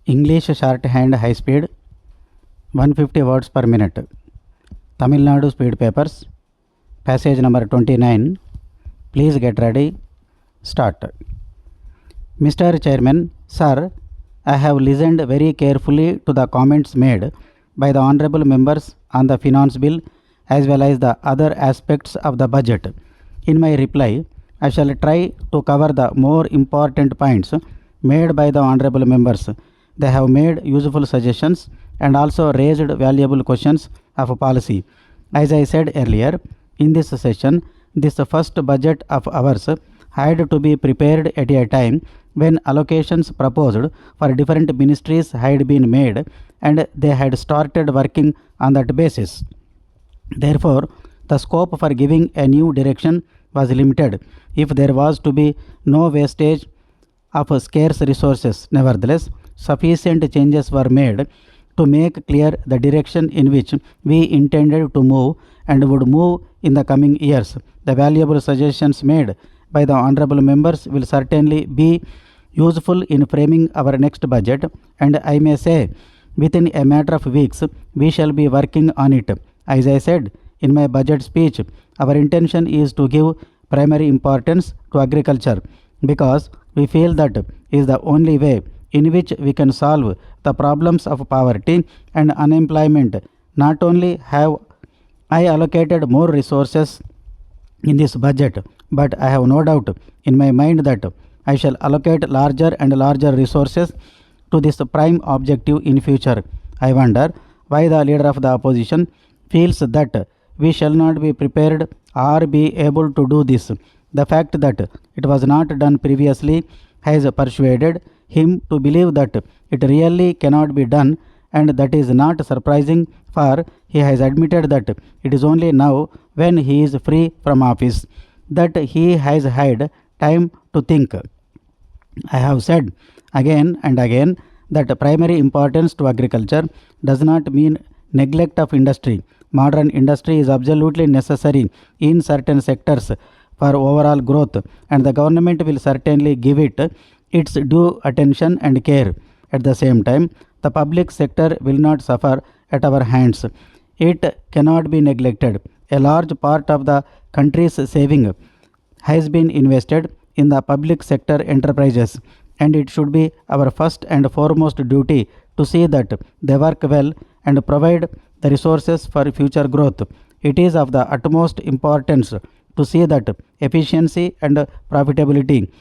English shorthand high speed 150 words per minute. Tamil Nadu speed papers. Passage number 29. Please get ready. Start. Mr. Chairman, Sir, I have listened very carefully to the comments made by the honorable members on the finance bill as well as the other aspects of the budget. In my reply, I shall try to cover the more important points made by the honorable members. They have made useful suggestions and also raised valuable questions of policy. As I said earlier, in this session, this first budget of ours had to be prepared at a time when allocations proposed for different ministries had been made and they had started working on that basis. Therefore, the scope for giving a new direction was limited if there was to be no wastage of scarce resources. Nevertheless, sufficient changes were made to make clear the direction in which we intended to move and would move in the coming years. The valuable suggestions made by the honorable members will certainly be useful in framing our next budget, and I may say within a matter of weeks we shall be working on it. As I said in my budget speech, our intention is to give primary importance to agriculture because we feel that is the only way in which we can solve the problems of poverty and unemployment. Not only have I allocated more resources in this budget, but I have no doubt in my mind that I shall allocate larger and larger resources to this prime objective in future. I wonder why the leader of the opposition feels that we shall not be prepared or be able to do this. The fact that it was not done previously has persuaded him to believe that it really cannot be done, and that is not surprising, for he has admitted that it is only now when he is free from office that he has had time to think. I have said again and again that primary importance to agriculture does not mean neglect of industry. Modern industry is absolutely necessary in certain sectors for overall growth, and the government will certainly give it its due attention and care. At the same time, the public sector will not suffer at our hands. It cannot be neglected. A large part of the country's saving has been invested in the public sector enterprises, and it should be our first and foremost duty to see that they work well and provide the resources for future growth. It is of the utmost importance to see that efficiency and profitability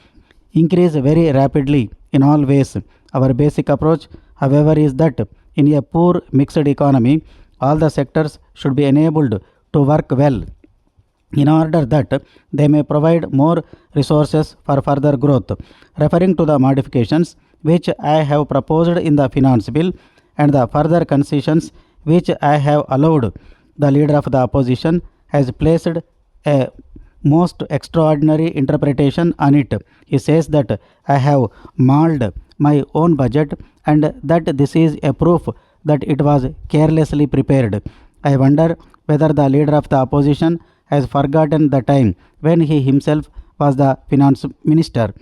increase very rapidly in all ways. Our basic approach, however, is that in a poor mixed economy, all the sectors should be enabled to work well in order that they may provide more resources for further growth. Referring to the modifications which I have proposed in the finance bill and the further concessions which I have allowed, the leader of the opposition has placed a most extraordinary interpretation on it. He says that I have mauled my own budget and that this is a proof that it was carelessly prepared. I wonder whether the leader of the opposition has forgotten the time when he himself was the finance minister.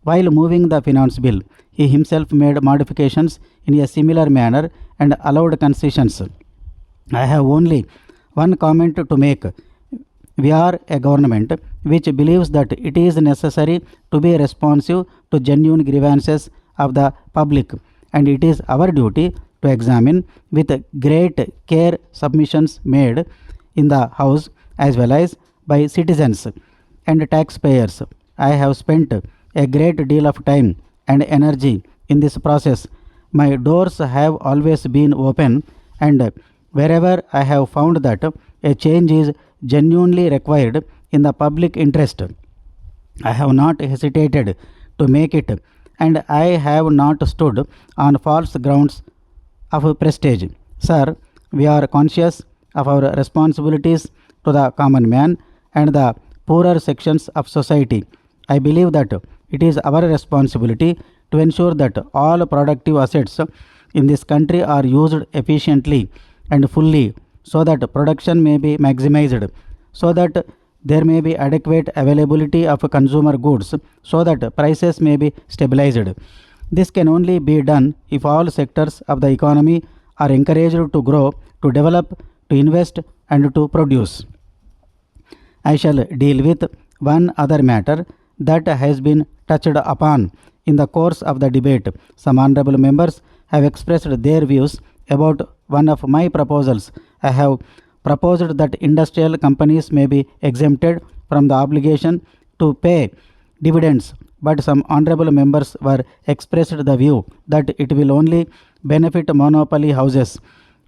While moving the finance bill, he himself made modifications in a similar manner and allowed concessions. I have only one comment to make. We are a government which believes that it is necessary to be responsive to genuine grievances of the public, and it is our duty to examine with great care submissions made in the House as well as by citizens and taxpayers. I have spent a great deal of time and energy in this process. My doors have always been open, and wherever I have found that a change is genuinely required in the public interest, I have not hesitated to make it, and I have not stood on false grounds of prestige. Sir, we are conscious of our responsibilities to the common man and the poorer sections of society. I believe that it is our responsibility to ensure that all productive assets in this country are used efficiently and fully so that production may be maximized, so that there may be adequate availability of consumer goods, so that prices may be stabilized. This can only be done if all sectors of the economy are encouraged to grow, to develop, to invest, and to produce. I shall deal with one other matter that has been touched upon in the course of the debate. Some honorable members have expressed their views about one of my proposals. I have proposed that industrial companies may be exempted from the obligation to pay dividends, but some honorable members were expressed the view that it will only benefit monopoly houses.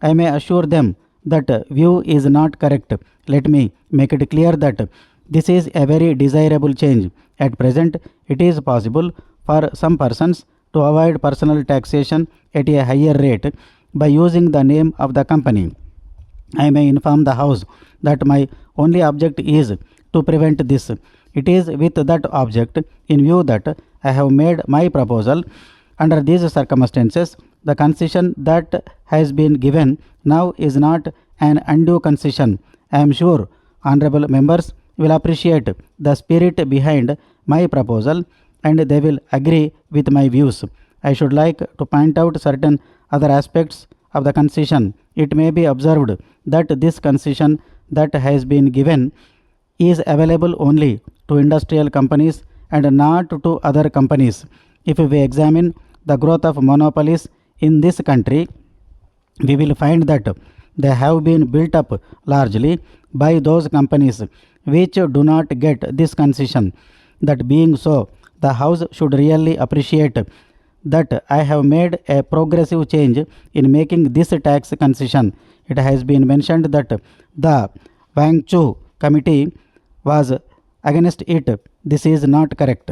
I may assure them that view is not correct. Let me make it clear that this is a very desirable change. At present, it is possible for some persons to avoid personal taxation at a higher rate by using the name of the company. I may inform the House that my only object is to prevent this. It is with that object in view that I have made my proposal. Under these circumstances, the concession that has been given now is not an undue concession. I am sure honorable members will appreciate the spirit behind my proposal and they will agree with my views. I should like to point out certain other aspects of the concession. It may be observed that this concession that has been given is available only to industrial companies and not to other companies. If we examine the growth of monopolies in this country, we will find that they have been built up largely by those companies which do not get this concession. That being so, the House should really appreciate that I have made a progressive change in making this tax concession. It has been mentioned that the Wang Chu committee was against it. This is not correct.